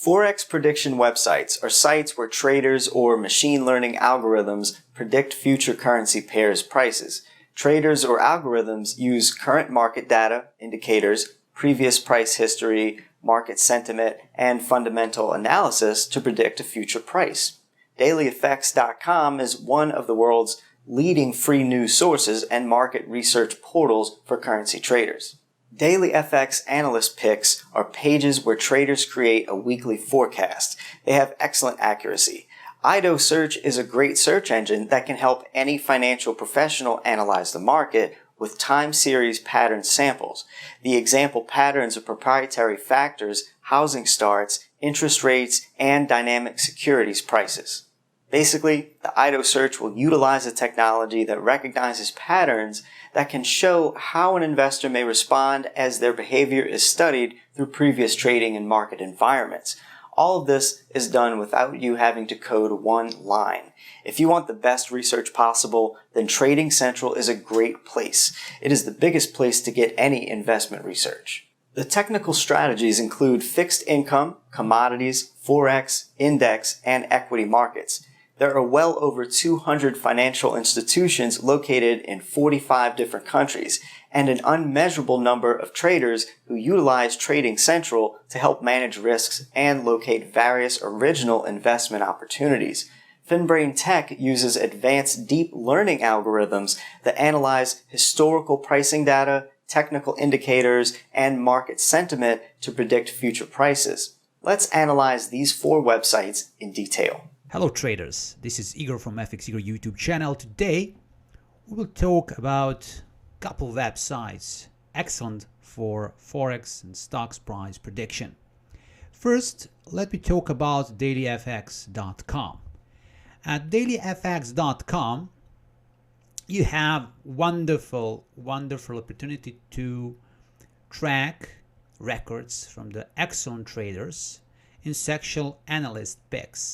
Forex prediction websites are sites where traders or machine learning algorithms predict future currency pairs prices. Traders or algorithms use current market data, indicators, previous price history, market sentiment, and fundamental analysis to predict a future price. DailyFX.com is one of the world's leading free news sources and market research portals for currency traders. DailyFX analyst picks are pages where traders create a weekly forecast. They have excellent accuracy. IDO Search is a great search engine that can help any financial professional analyze the market with time series pattern samples. The example patterns are proprietary factors, housing starts, interest rates, and dynamic securities prices. Basically, the IDO search will utilize a technology that recognizes patterns that can show how an investor may respond as their behavior is studied through previous trading and market environments. All of this is done without you having to code one line. If you want the best research possible, then Trading Central is a great place. It is the biggest place to get any investment research. The technical strategies include fixed income, commodities, Forex, index, and equity markets. There are well over 200 financial institutions located in 45 different countries, and an unmeasurable number of traders who utilize Trading Central to help manage risks and locate various original investment opportunities. Finbrain Tech uses advanced deep learning algorithms that analyze historical pricing data, technical indicators, and market sentiment to predict future prices. Let's analyze these 4 websites in detail. Hello traders, this is Igor from FX Igor YouTube channel. Today we will talk about a couple of websites excellent for Forex and stocks price prediction. First, let me talk about DailyFX.com. At DailyFX.com you have wonderful opportunity to track records from the excellent traders in section analyst picks.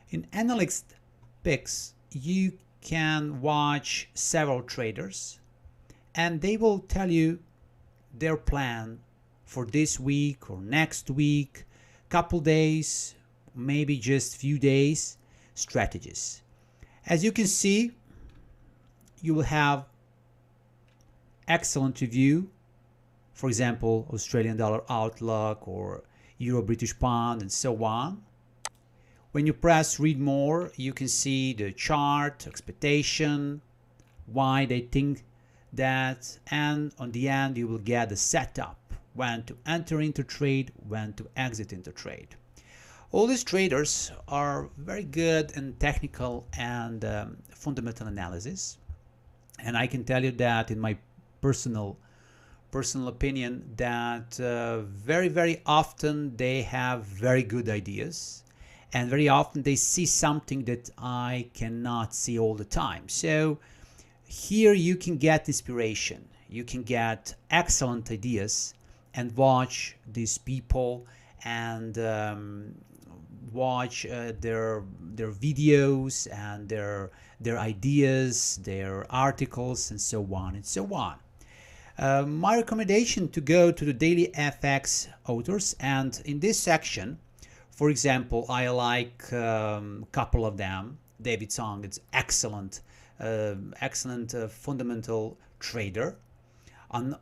In analyst picks, you can watch several traders and they will tell you their plan for this week or next week, couple days, maybe just few days, strategies. As you can see, you will have excellent review, for example, Australian dollar outlook or Euro British pound and so on. When you press read more, you can see the chart, expectation, why they think that, and on the end you will get the setup, when to enter into trade, when to exit into trade. All these traders are very good in technical and fundamental analysis, and I can tell you that in my personal opinion that very often they have very good ideas. And very often they see something that I cannot see all the time. So here you can get inspiration. You can get excellent ideas and watch these people and watch their videos and their ideas, their articles, and so on and so on. My recommendation to go to the Daily FX authors, and in this section, for example, I like a couple of them. David Song is excellent fundamental trader. On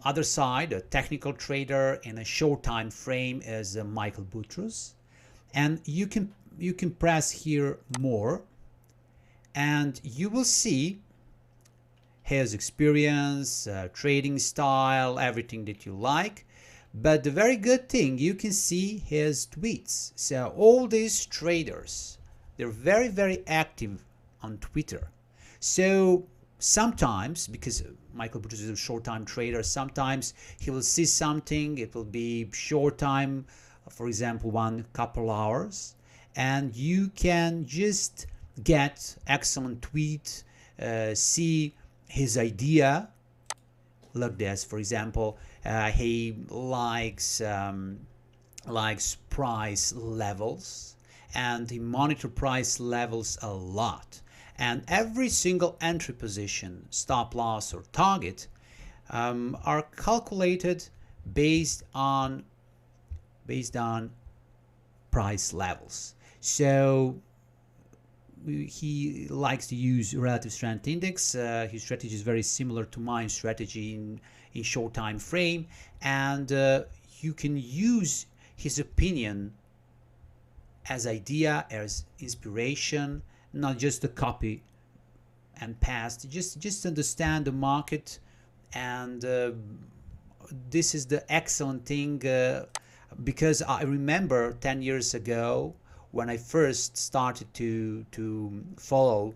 other side, a technical trader in a short time frame is Michael Boutros. And you can press here more, and you will see his experience, trading style, everything that you like. But the very good thing, you can see his tweets. So all these traders, they're very active on Twitter. So sometimes, because Michael Boutros is a short-time trader, sometimes he will see something, it will be short time, for example, one couple hours, and you can just get excellent tweet, see his idea. Look this, for example, he likes price levels, and he monitor price levels a lot. And every single entry position, stop loss or target are calculated based on based on price levels. So he likes to use relative strength index. His strategy is very similar to my strategy in short time frame, and you can use his opinion as idea, as inspiration, not just a copy and paste. Just understand the market, and this is the excellent thing, because I remember 10 years ago when I first started to follow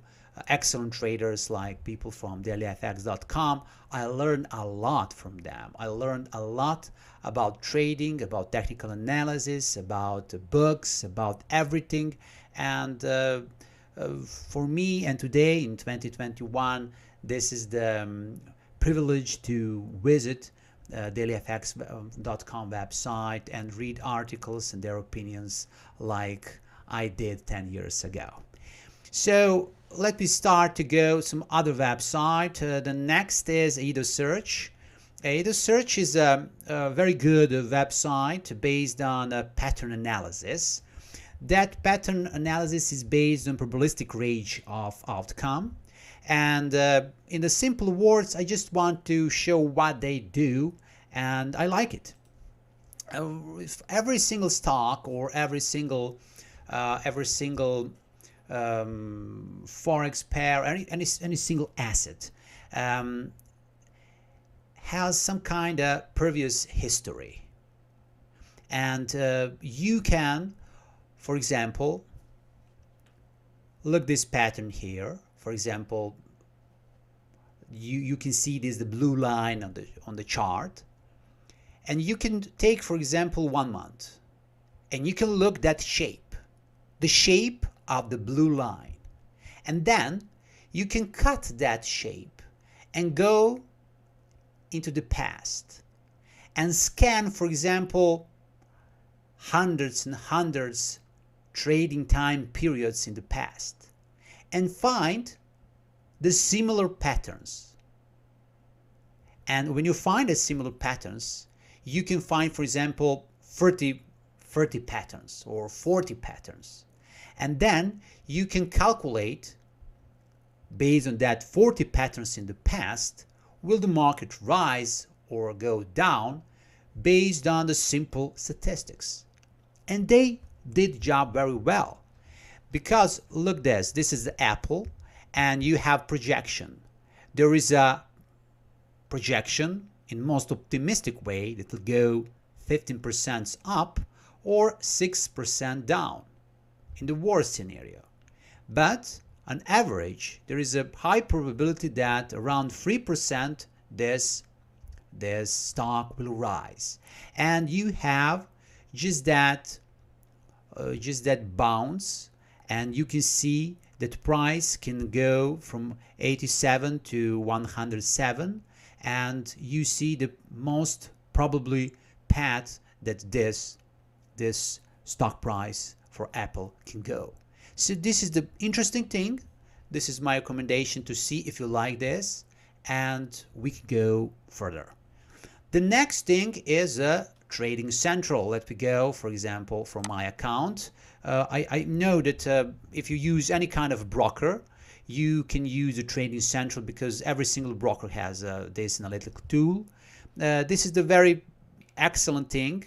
excellent traders like people from DailyFX.com. I learned a lot from them. I learned a lot about trading, about technical analysis, about books, about everything. And for me, and today in 2021, this is the privilege to visit DailyFX.com website and read articles and their opinions like I did 10 years ago. So let me start to go some other website. The next is EdoSearch. EdoSearch is a very good website based on pattern analysis. That pattern analysis is based on probabilistic range of outcome. And in the simple words, I just want to show what they do, and I like it. Every single stock or every single Forex pair, any single asset has some kind of previous history. And you can, for example, look this pattern here. For example, you can see this, the blue line on the chart, and you can take, for example, 1 month, and you can look that shape, the shape of the blue line, and then you can cut that shape and go into the past and scan, for example, hundreds and hundreds trading time periods in the past and find the similar patterns. And when you find the similar patterns, you can find, for example, 30 patterns or 40 patterns. And then you can calculate, based on that 40 patterns in the past, will the market rise or go down based on the simple statistics. And they did the job very well. Because look this is the apple, and you have projection. There is a projection in most optimistic way that will go 15% up or 6% down in the worst scenario. But on average, there is a high probability that around 3% this stock will rise. And you have just that bounce, and you can see that price can go from 87 to 107, and you see the most probably path that this stock price for Apple can go. So this is the interesting thing. This is my recommendation to see if you like this, and we can go further. The next thing is Trading Central. Let me go, for example, from my account. I know that if you use any kind of broker, you can use a Trading Central because every single broker has this analytical tool. This is the very excellent thing,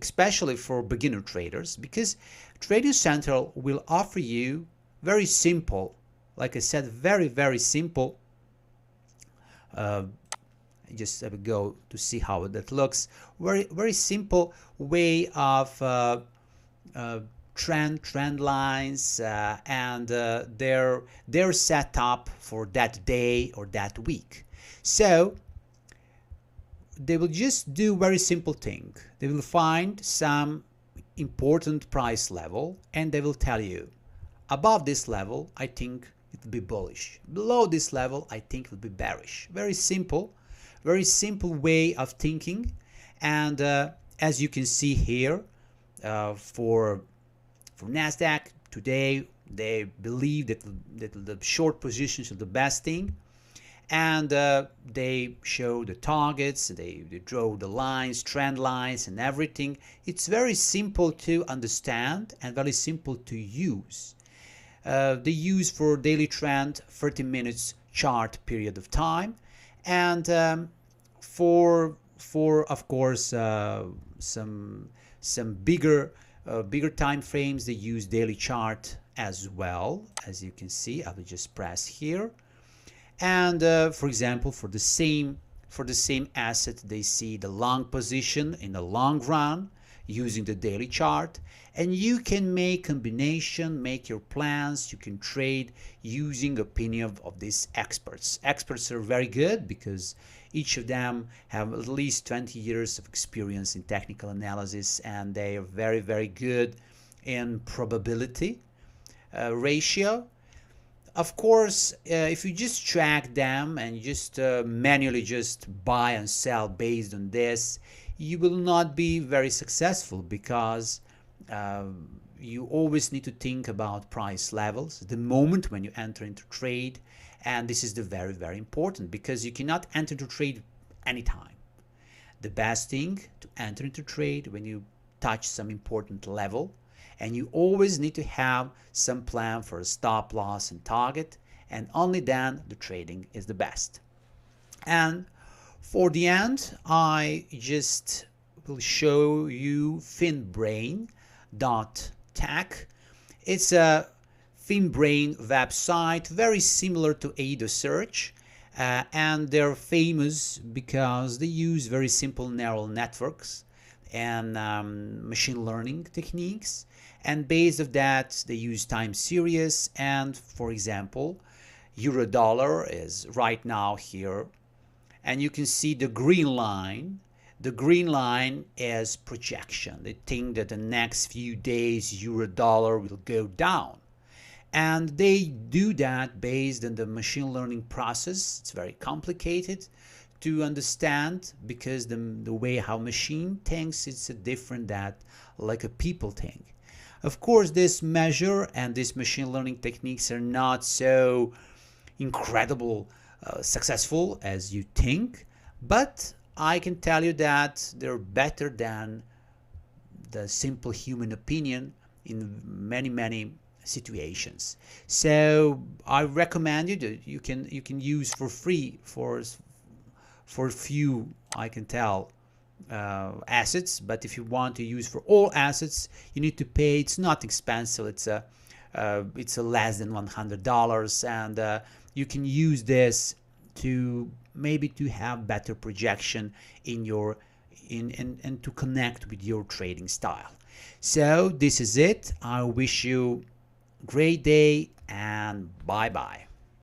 especially for beginner traders, because Trading Central will offer you very simple, like I said, very simple. Just go to see how that looks. Very simple way of trend lines and they're set up for that day or that week. So they will just do very simple thing. They will find some important price level and they will tell you, above this level I think it will be bullish, below this level I think it will be bearish. Very simple way of thinking. And as you can see here, for Nasdaq today, they believe that the short positions are the best thing, and they show the targets, they draw the lines, trend lines, and everything. It's very simple to understand and very simple to use. They use for daily trend 30 minutes chart period of time, and for of course some bigger time frames, they use daily chart as well. As you can see, I will just press here, and for example, for the same asset, they see the long position in the long run using the daily chart, and you can make combination, make your plans, you can trade using opinion of these experts. Experts are very good because each of them have at least 20 years of experience in technical analysis, and they are very, very good in probability ratio. Of course, if you just track them and you just manually just buy and sell based on this, you will not be very successful, because you always need to think about price levels the moment when you enter into trade, and this is the very, very important, because you cannot enter into trade anytime. The best thing to enter into trade when you touch some important level, and you always need to have some plan for a stop loss and target, and only then the trading is the best. And for the end, I just will show you Finbrain.tech. It's a Finbrain website, very similar to Ada Search, and they're famous because they use very simple neural networks and machine learning techniques, and based on that they use time series. And for example, euro dollar is right now here, and you can see the green line. The green line is projection. They think that the next few days euro dollar will go down, and they do that based on the machine learning process. It's very complicated to understand, because the way how machine thinks, it's different that like a people think. Of course, this measure and these machine learning techniques are not so incredible successful as you think, but I can tell you that they're better than the simple human opinion in many situations. So I recommend you that you can use for free for a few, I can tell, assets. But if you want to use for all assets, you need to pay. It's not expensive. It's a less than $100, and you can use this to maybe to have better projection in your and to connect with your trading style. So this is it. I wish you great day, and bye bye.